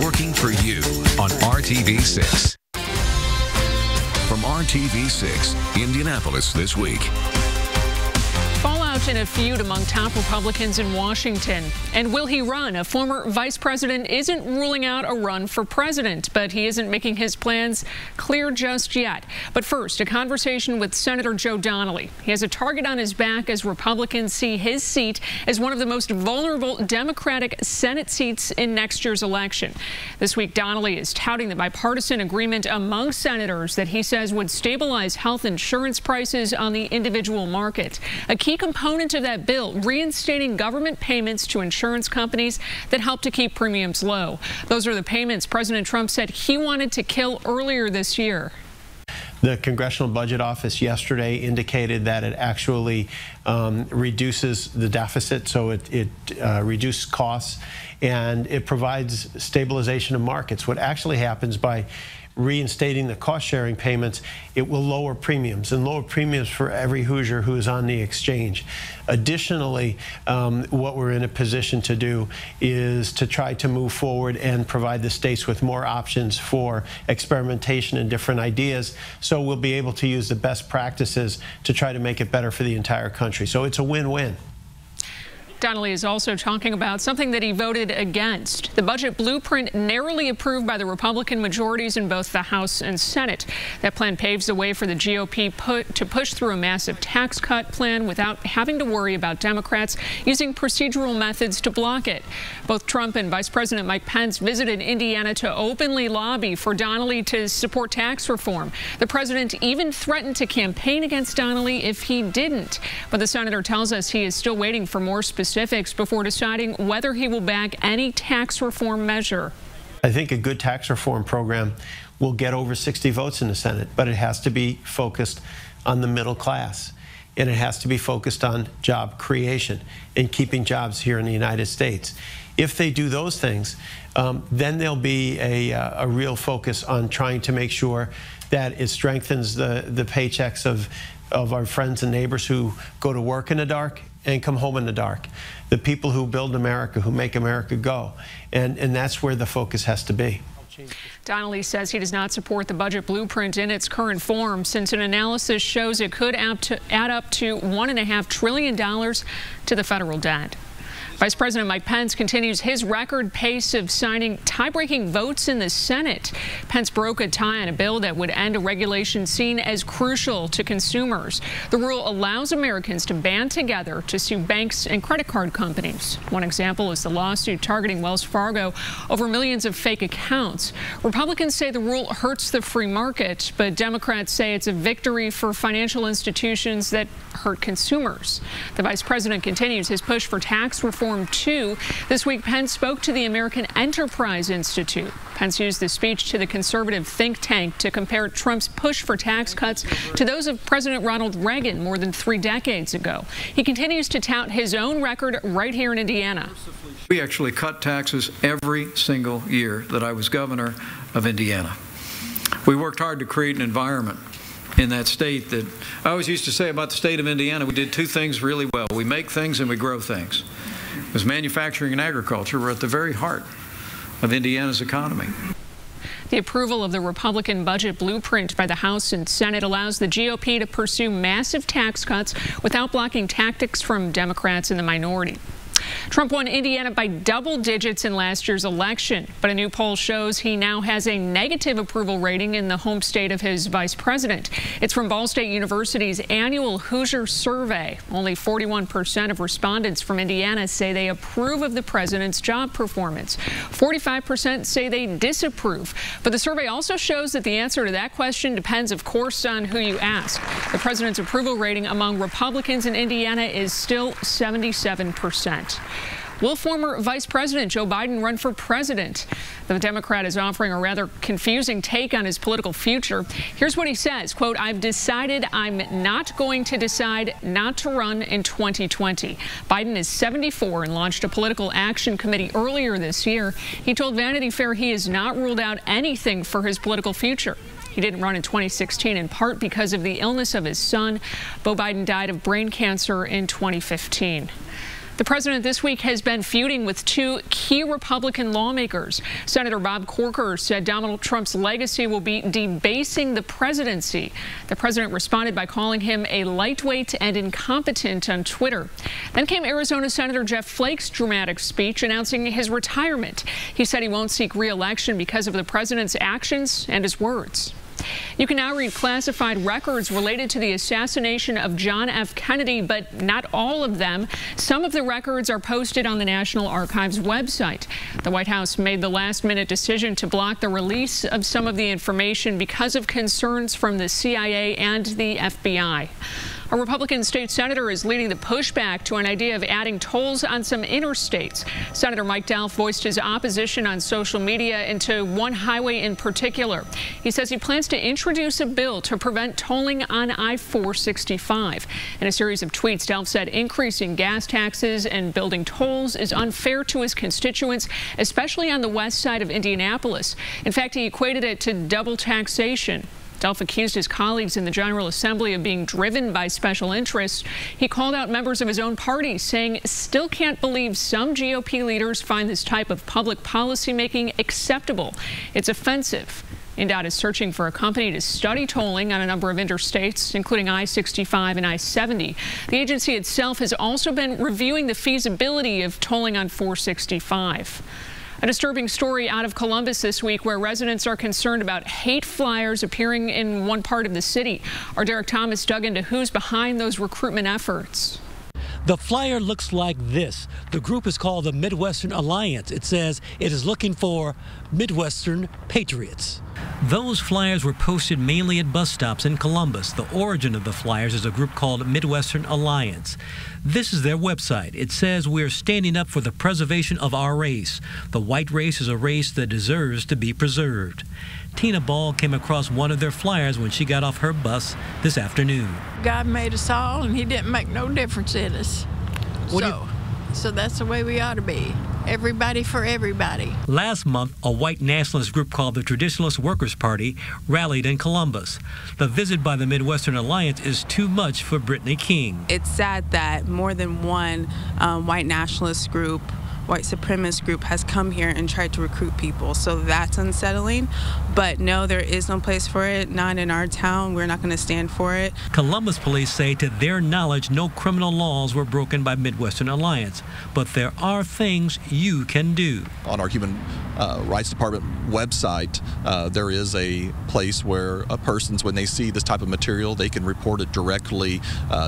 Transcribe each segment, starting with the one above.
working for you on RTV6. From RTV6, Indianapolis This Week. Fallout in a feud among top Republicans in Washington. And will he run? A former vice president isn't ruling out a run for president, but he isn't making his plans clear just yet. But first, a conversation with Senator Joe Donnelly. He has a target on his back as Republicans see his seat as one of the most vulnerable Democratic Senate seats in next year's election. This week, Donnelly is touting the bipartisan agreement among senators that he says would stabilize health insurance prices on the individual market. A key component of that bill, reinstating government payments to insurance companies that help to keep premiums low. Those are the payments President Trump said he wanted to kill earlier this year. The Congressional Budget Office yesterday indicated that it actually reduces the deficit, so it reduces costs, and it provides stabilization of markets. What actually happens by reinstating the cost-sharing payments, it will lower premiums, and lower premiums for every Hoosier who is on the exchange. Additionally, what we're in a position to do is to try to move forward and provide the states with more options for experimentation and different ideas, so we'll be able to use the best practices to try to make it better for the entire country. So it's a win-win. Donnelly is also talking about something that he voted against. The budget blueprint narrowly approved by the Republican majorities in both the House and Senate. That plan paves the way for the GOP to push through a massive tax cut plan without having to worry about Democrats using procedural methods to block it. Both Trump and Vice President Mike Pence visited Indiana to openly lobby for Donnelly to support tax reform. The president even threatened to campaign against Donnelly if he didn't. But the senator tells us he is still waiting for more specifics before deciding whether he will back any tax reform measure. I think a good tax reform program will get over 60 votes in the Senate, but it has to be focused on the middle class, and it has to be focused on job creation and keeping jobs here in the United States. If they do those things, then there'll be a real focus on trying to make sure that it strengthens the paychecks of our friends and neighbors who go to work in the dark and come home in the dark. The people who build America, who make America go. And that's where the focus has to be. Donnelly says he does not support the budget blueprint in its current form, since an analysis shows it could add up to $1.5 trillion to the federal debt. Vice President Mike Pence continues his record pace of signing tie-breaking votes in the Senate. Pence broke a tie on a bill that would end a regulation seen as crucial to consumers. The rule allows Americans to band together to sue banks and credit card companies. One example is the lawsuit targeting Wells Fargo over millions of fake accounts. Republicans say the rule hurts the free market, but Democrats say it's a victory for financial institutions that hurt consumers. The vice president continues his push for tax reform too. This week, Pence spoke to the American Enterprise Institute. Pence used the speech to the conservative think tank to compare Trump's push for tax cuts to those of President Ronald Reagan more than 3 decades ago. He continues to tout his own record right here in Indiana. We actually cut taxes every single year that I was governor of Indiana. We worked hard to create an environment in that state that I always used to say about the state of Indiana, we did 2 things really well. We make things and we grow things. Because manufacturing and agriculture were at the very heart of Indiana's economy. The approval of the Republican budget blueprint by the House and Senate allows the GOP to pursue massive tax cuts without blocking tactics from Democrats in the minority. Trump won Indiana by double digits in last year's election, but a new poll shows he now has a negative approval rating in the home state of his vice president. It's from Ball State University's annual Hoosier survey. Only 41% of respondents from Indiana say they approve of the president's job performance. 45% say they disapprove. But the survey also shows that the answer to that question depends, of course, on who you ask. The president's approval rating among Republicans in Indiana is still 77%. Will former Vice President Joe Biden run for president? The Democrat is offering a rather confusing take on his political future. Here's what he says, quote, "I've decided I'm not going to decide not to run in 2020. Biden is 74 and launched a political action committee earlier this year. He told Vanity Fair he has not ruled out anything for his political future. He didn't run in 2016 in part because of the illness of his son. Beau Biden died of brain cancer in 2015. The president this week has been feuding with two key Republican lawmakers. Senator Bob Corker said Donald Trump's legacy will be debasing the presidency. The president responded by calling him a lightweight and incompetent on Twitter. Then came Arizona Senator Jeff Flake's dramatic speech announcing his retirement. He said he won't seek re-election because of the president's actions and his words. You can now read classified records related to the assassination of John F. Kennedy, but not all of them. Some of the records are posted on the National Archives website. The White House made the last-minute decision to block the release of some of the information because of concerns from the CIA and the FBI. A Republican state senator is leading the pushback to an idea of adding tolls on some interstates. Senator Mike Delph voiced his opposition on social media and to one highway in particular. He says he plans to introduce a bill to prevent tolling on I-465. In a series of tweets, Delph said increasing gas taxes and building tolls is unfair to his constituents, especially on the west side of Indianapolis. In fact, he equated it to double taxation. Delph accused his colleagues in the General Assembly of being driven by special interests. He called out members of his own party, saying, "Still can't believe some GOP leaders find this type of public policy making acceptable. It's offensive." INDOT is searching for a company to study tolling on a number of interstates, including I-65 and I-70. The agency itself has also been reviewing the feasibility of tolling on 465. A disturbing story out of Columbus this week where residents are concerned about hate flyers appearing in one part of the city. Our Derek Thomas dug into who's behind those recruitment efforts. The flyer looks like this. The group is called the Midwestern Alliance. It says it is looking for Midwestern patriots. Those flyers were posted mainly at bus stops in Columbus. The origin of the flyers is a group called Midwestern Alliance. This is their website. It says we're standing up for the preservation of our race. The white race is a race that deserves to be preserved. Tina Ball came across one of their flyers when she got off her bus this afternoon. God made us all, and he didn't make no difference in us. So that's the way we ought to be. Everybody for everybody. Last month, a white nationalist group called the Traditionalist Workers' Party rallied in Columbus. The visit by the Midwestern Alliance is too much for Brittany King. It's sad that more than one white nationalist group, white supremacist group has come here and tried to recruit people. So that's unsettling. But no, there is no place for it. Not in our town. We're not going to stand for it. Columbus police say to their knowledge, no criminal laws were broken by Midwestern Alliance. But there are things you can do. On our Human Rights Department website, there is a place where persons, when they see this type of material, they can report it directly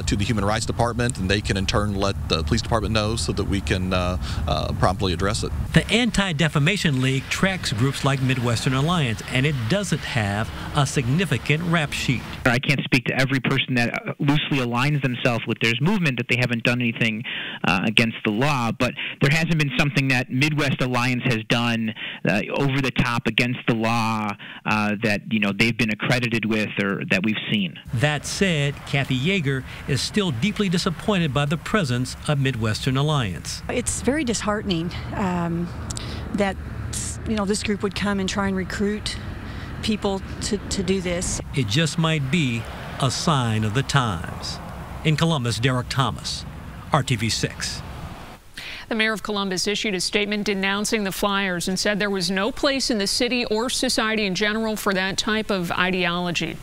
to the Human Rights Department, and they can in turn let the police department know so that we can promptly address it. The Anti-Defamation League tracks groups like Midwestern Alliance, and it doesn't have a significant rap sheet. I can't speak to every person that loosely aligns themselves with their movement that they haven't done anything against the law, but there hasn't been something that Midwest Alliance has done over the top against the law that they've been accredited with or that we've seen. That said, Kathy Yeager is still deeply disappointed by the presence of Midwestern Alliance. It's very disheartening that this group would come and try and recruit people to do this. It just might be a sign of the times. In Columbus, Derek Thomas, RTV6. The mayor of Columbus issued a statement denouncing the flyers and said there was no place in the city or society in general for that type of ideology.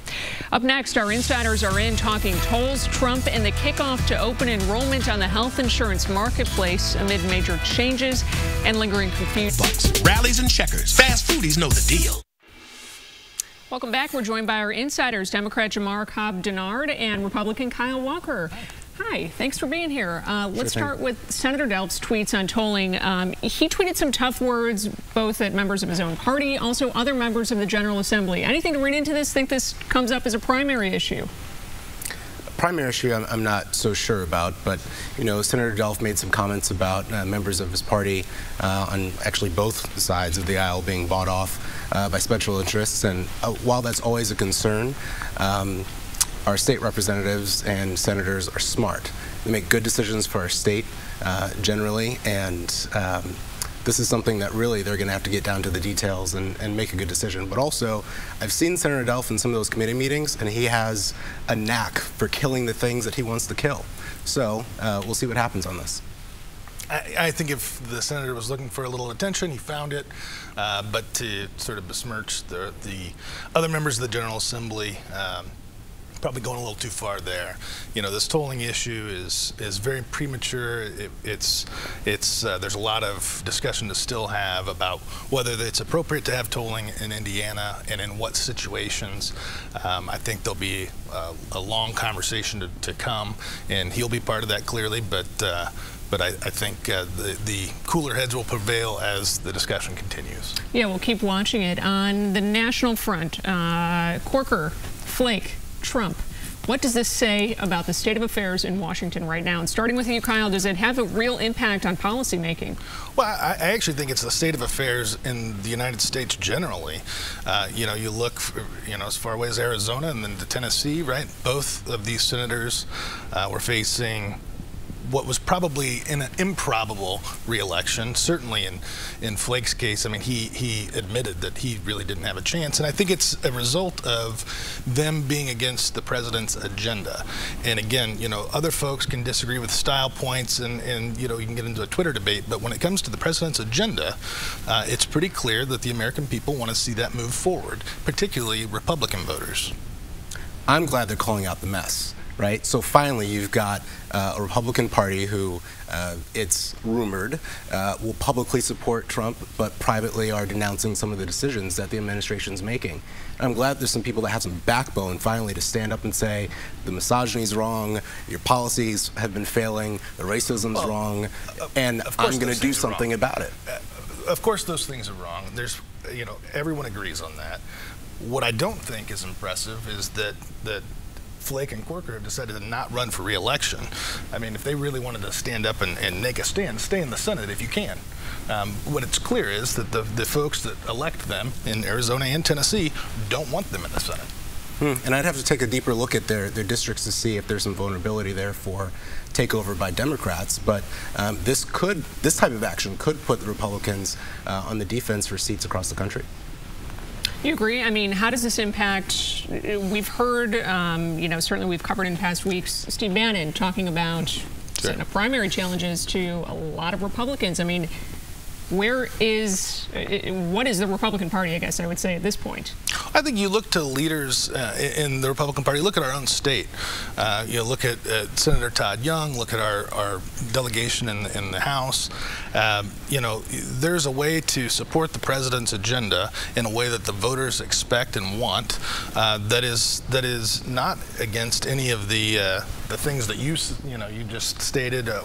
Up next, our insiders are in talking tolls, Trump, and the kickoff to open enrollment on the health insurance marketplace amid major changes and lingering confusion. Bucks, rallies, and checkers. Fast foodies know the deal. Welcome back. We're joined by our insiders, Democrat Jamar Cobb-Denard and Republican Kyle Walker. Hi, thanks for being here. Let's start with Senator Delph's tweets on tolling. He tweeted some tough words, both at members of his own party, also other members of the General Assembly. Anything to read into this? Think this comes up as a primary issue? Primary issue I'm not so sure about, but Senator Delph made some comments about members of his party on actually both sides of the aisle being bought off by special interests, and while that's always a concern, our state representatives and senators are smart. They make good decisions for our state generally, and this is something that really they're going to have to get down to the details and make a good decision. But also, I've seen Senator Delph in some of those committee meetings, and he has a knack for killing the things that he wants to kill. So we'll see what happens on this. I think if the senator was looking for a little attention, he found it. But to sort of besmirch the other members of the General Assembly, probably going a little too far there. You know, this tolling issue is very premature. There's a lot of discussion to still have about whether it's appropriate to have tolling in Indiana and in what situations. I think there'll be a long conversation to come, and he'll be part of that clearly. But I think the cooler heads will prevail as the discussion continues. Yeah, we'll keep watching it. On the national front, Corker, Flake, Trump. What does this say about the state of affairs in Washington right now? And starting with you, Kyle, does it have a real impact on policymaking? Well, I actually think it's the state of affairs in the United States generally. You know, you look, as far away as Arizona and then to Tennessee, right? Both of these senators were facing what was probably an improbable re-election. Certainly in Flake's case, I mean, he admitted that he really didn't have a chance. And I think it's a result of them being against the president's agenda. And again, other folks can disagree with style points and you can get into a Twitter debate. But when it comes to the president's agenda, it's pretty clear that the American people want to see that move forward, particularly Republican voters. I'm glad they're calling out the mess. Right? So finally, you've got a Republican Party who, it's rumored, will publicly support Trump, but privately are denouncing some of the decisions that the administration's making. And I'm glad there's some people that have some backbone finally to stand up and say the misogyny's wrong, your policies have been failing, the racism's wrong, and I'm going to do something about it. Of course, those things are wrong. There's, everyone agrees on that. What I don't think is impressive is that Flake and Corker have decided to not run for re-election. I mean, if they really wanted to stand up and make a stand, stay in the Senate if you can. What it's clear is that the folks that elect them in Arizona and Tennessee don't want them in the Senate. And I'd have to take a deeper look at their districts to see if there's some vulnerability there for takeover by Democrats. But this type of action could put the Republicans on the defense for seats across the country. You agree? I mean, how does this impact? We've heard, certainly we've covered in past weeks, Steve Bannon talking about primary challenges to a lot of Republicans. I mean, what is the Republican Party, I guess I would say at this point? I think you look to leaders in the Republican Party. Look at our own state. Look at Senator Todd Young. Look at our delegation in the House. There's a way to support the president's agenda in a way that the voters expect and want. That is not against any of the things that you just stated, and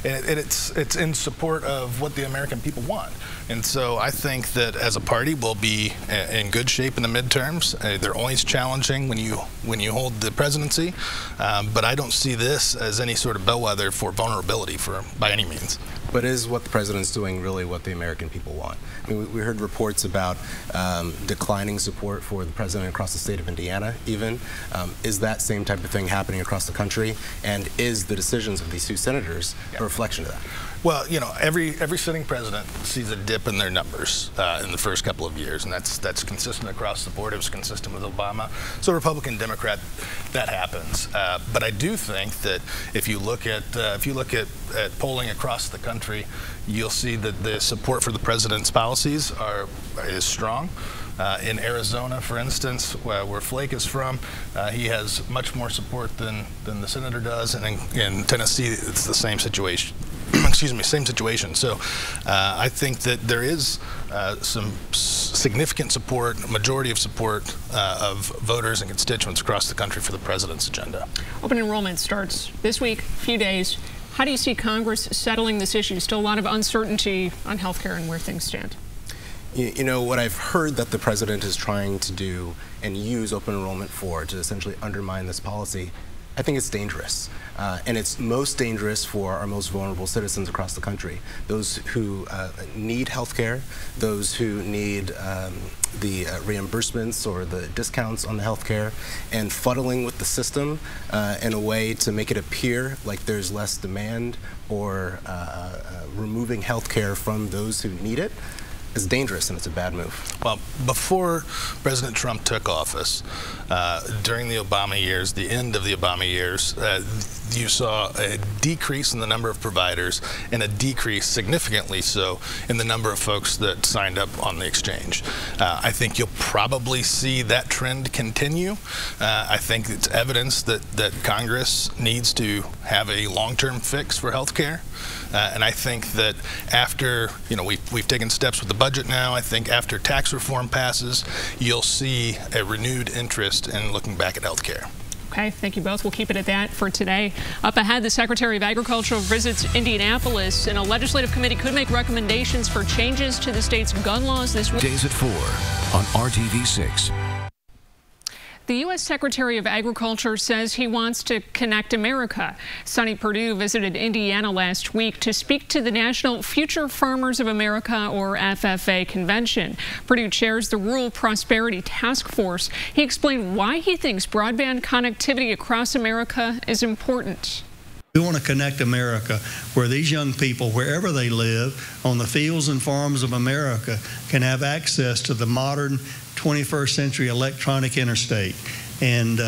it's in support of what the American people want. And so I think that as a party we'll be in good shape in the midterms. They're always challenging when you hold the presidency, but I don't see this as any sort of bellwether for vulnerability by any means. But is what the president's doing really what the American people want? I mean, we heard reports about declining support for the president across the state of Indiana, even. Is that same type of thing happening across the country? And is the decisions of these two senators a reflection of that? Well, every sitting president sees a dip in their numbers in the first couple of years, and that's consistent across the board. It was consistent with Obama. So Republican, Democrat, that happens. But I do think that if you look at polling across the country, you'll see that the support for the president's policies is strong. In Arizona, for instance, where Flake is from, he has much more support than the senator does, and in Tennessee, it's the same situation. Excuse me, same situation. So I think that there is some significant support, majority of support of voters and constituents across the country for the president's agenda. Open enrollment starts this week, a few days. How do you see Congress settling this issue? Still a lot of uncertainty on health care and where things stand. What I've heard that the president is trying to do and use open enrollment for to essentially undermine this policy, I think it's dangerous. And it's most dangerous for our most vulnerable citizens across the country. Those who need health care, those who need the reimbursements or the discounts on the health care, and fuddling with the system in a way to make it appear like there's less demand or removing health care from those who need it. is dangerous and it's a bad move. Well, before President Trump took office, during the Obama years, the end of the Obama years, you saw a decrease in the number of providers and a decrease, significantly so, in the number of folks that signed up on the exchange. I think you'll probably see that trend continue. I think it's evidence that Congress needs to have a long-term fix for health care. And I think that after, we've taken steps with the budget now. I think after tax reform passes, you'll see a renewed interest in looking back at health care. Okay, thank you both. We'll keep it at that for today. Up ahead, the Secretary of Agriculture visits Indianapolis, and a legislative committee could make recommendations for changes to the state's gun laws this week. Days at 4 on RTV6. The U.S. Secretary of Agriculture says he wants to connect America. Sonny Perdue visited Indiana last week to speak to the National Future Farmers of America, or FFA, convention. Perdue chairs the Rural Prosperity Task Force. He explained why he thinks broadband connectivity across America is important. We want to connect America where these young people, wherever they live, on the fields and farms of America, can have access to the modern 21st century electronic interstate. And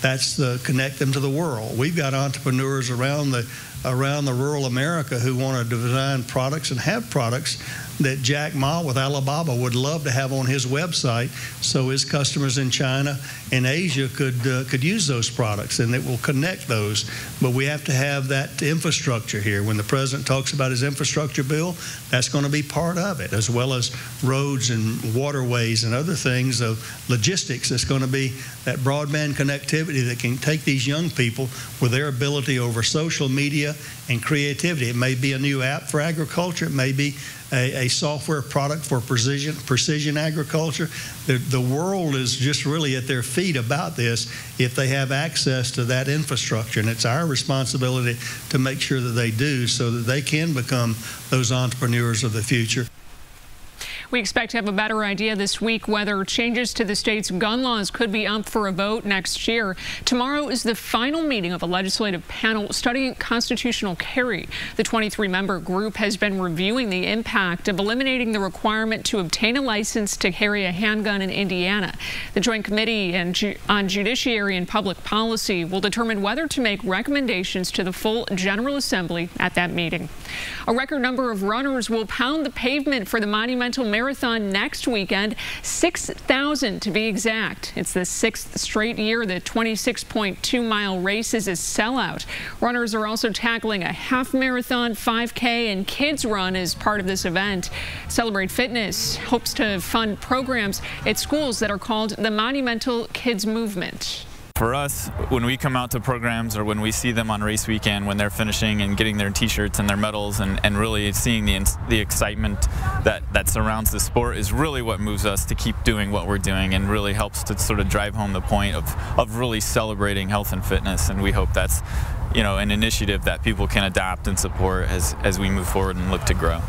that's connect them to the world. We've got entrepreneurs around the rural America who want to design products and have products that Jack Ma with Alibaba would love to have on his website, so his customers in China and Asia could use those products, and it will connect those. But we have to have that infrastructure here. When the president talks about his infrastructure bill, that's going to be part of it, as well as roads and waterways and other things of logistics. It's going to be that broadband connectivity that can take these young people with their ability over social media and creativity. It may be a new app for agriculture. It may be a software product for precision agriculture. The world is just really at their feet about this if they have access to that infrastructure. And it's our responsibility to make sure that they do, so that they can become those entrepreneurs of the future. We expect to have a better idea this week whether changes to the state's gun laws could be up for a vote next year. Tomorrow is the final meeting of a legislative panel studying constitutional carry. The 23-member group has been reviewing the impact of eliminating the requirement to obtain a license to carry a handgun in Indiana. The Joint Committee on Judiciary and Public Policy will determine whether to make recommendations to the full General Assembly at that meeting. A record number of runners will pound the pavement for the monumental marathon next weekend, 6,000 to be exact. It's the 6th straight year the 26.2-mile race is a sellout. Runners are also tackling a half marathon, 5K, and kids run as part of this event. Celebrate Fitness hopes to fund programs at schools that are called the Monumental Kids Movement. For us, when we come out to programs or when we see them on race weekend, when they're finishing and getting their t-shirts and their medals and really seeing the excitement that surrounds the sport is really what moves us to keep doing what we're doing, and really helps to sort of drive home the point of really celebrating health and fitness. And we hope that's, an initiative that people can adopt and support as we move forward and look to grow.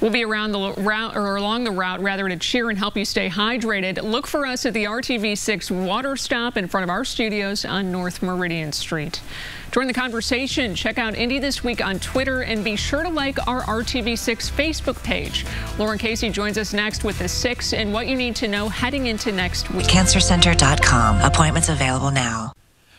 We'll be around the route, or along the route rather, to cheer and help you stay hydrated. Look for us at the RTV6 water stop in front of our studios on North Meridian Street. Join the conversation. Check out Indy This Week on Twitter, and be sure to like our RTV6 Facebook page. Lauren Casey joins us next with the 6 and what you need to know heading into next week. CancerCenter.com. Appointments available now.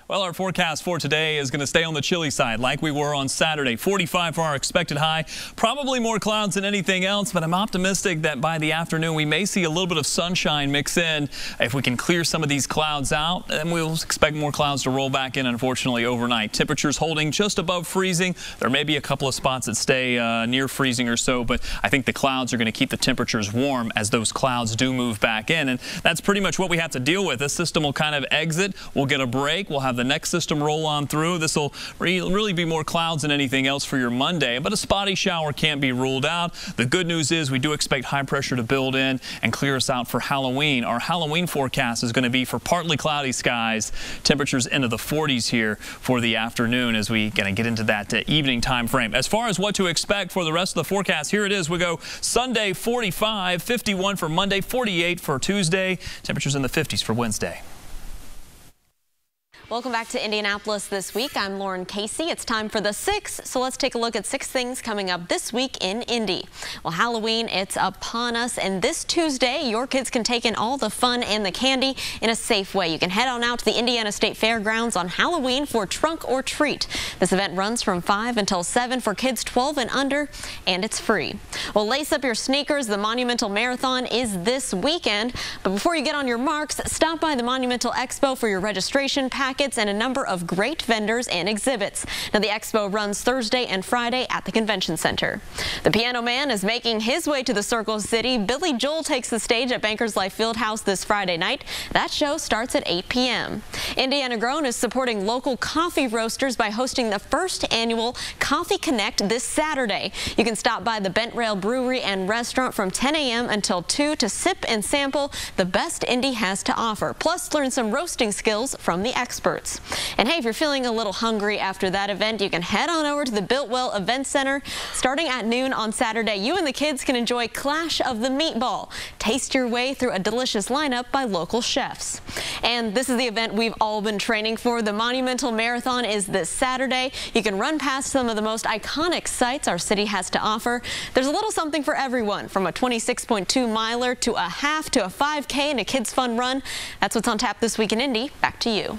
Well, our forecast for today is going to stay on the chilly side like we were on Saturday. 45 for our expected high. Probably more clouds than anything else, but I'm optimistic that by the afternoon we may see a little bit of sunshine mix in. If we can clear some of these clouds out, then we'll expect more clouds to roll back in, unfortunately, overnight. Temperatures holding just above freezing. There may be a couple of spots that stay near freezing or so, but I think the clouds are going to keep the temperatures warm as those clouds do move back in. And that's pretty much what we have to deal with. This system will kind of exit. We'll get a break. We'll have the next system roll on through. This will really be more clouds than anything else for your Monday, but a spotty shower can't be ruled out. The good news is we do expect high pressure to build in and clear us out for Halloween. Our Halloween forecast is going to be for partly cloudy skies, temperatures into the 40s here for the afternoon as we get into that evening time frame. As far as what to expect for the rest of the forecast, here it is. We go Sunday 45, 51 for Monday, 48 for Tuesday, temperatures in the 50s for Wednesday. Welcome back to Indianapolis This Week. I'm Lauren Casey. It's time for the 6, so let's take a look at 6 things coming up this week in Indy. Well, Halloween, it's upon us, and this Tuesday, your kids can take in all the fun and the candy in a safe way. You can head on out to the Indiana State Fairgrounds on Halloween for Trunk or Treat. This event runs from 5 until 7 for kids 12 and under, and it's free. Well, lace up your sneakers. The Monumental Marathon is this weekend, but before you get on your marks, stop by the Monumental Expo for your registration package and a number of great vendors and exhibits. Now, the expo runs Thursday and Friday at the Convention Center. The Piano Man is making his way to the Circle City. Billy Joel takes the stage at Bankers Life Fieldhouse this Friday night. That show starts at 8 p.m. Indiana Grown is supporting local coffee roasters by hosting the first annual Coffee Connect this Saturday. You can stop by the Bent Rail Brewery and Restaurant from 10 a.m. until 2 to sip and sample the best Indy has to offer. Plus, learn some roasting skills from the experts. And hey, if you're feeling a little hungry after that event, you can head on over to the Biltwell Event Center. Starting at noon on Saturday, you and the kids can enjoy Clash of the Meatball. Taste your way through a delicious lineup by local chefs. And this is the event we've all been training for. The Monumental Marathon is this Saturday. You can run past some of the most iconic sites our city has to offer. There's a little something for everyone, from a 26.2 miler to a half to a 5K and a kids fun run. That's what's on tap this week in Indy. Back to you.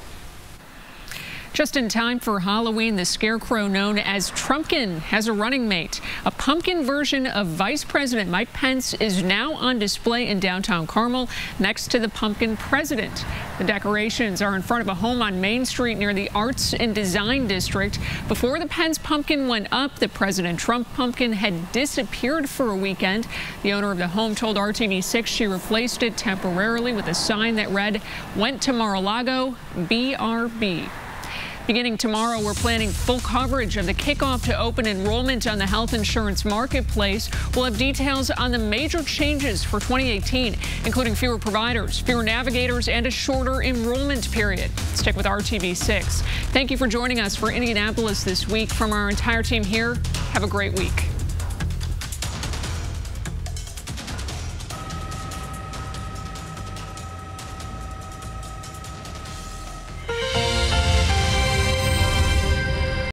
Just in time for Halloween, the scarecrow known as Trumpkin has a running mate. A pumpkin version of Vice President Mike Pence is now on display in downtown Carmel next to the pumpkin president. The decorations are in front of a home on Main Street near the Arts and Design District. Before the Pence pumpkin went up, the President Trump pumpkin had disappeared for a weekend. The owner of the home told RTV6 she replaced it temporarily with a sign that read, "Went to Mar-a-Lago, BRB." Beginning tomorrow, we're planning full coverage of the kickoff to open enrollment on the health insurance marketplace. We'll have details on the major changes for 2018, including fewer providers, fewer navigators, and a shorter enrollment period. Stick with RTV6. Thank you for joining us for Indianapolis This Week. From our entire team here, have a great week.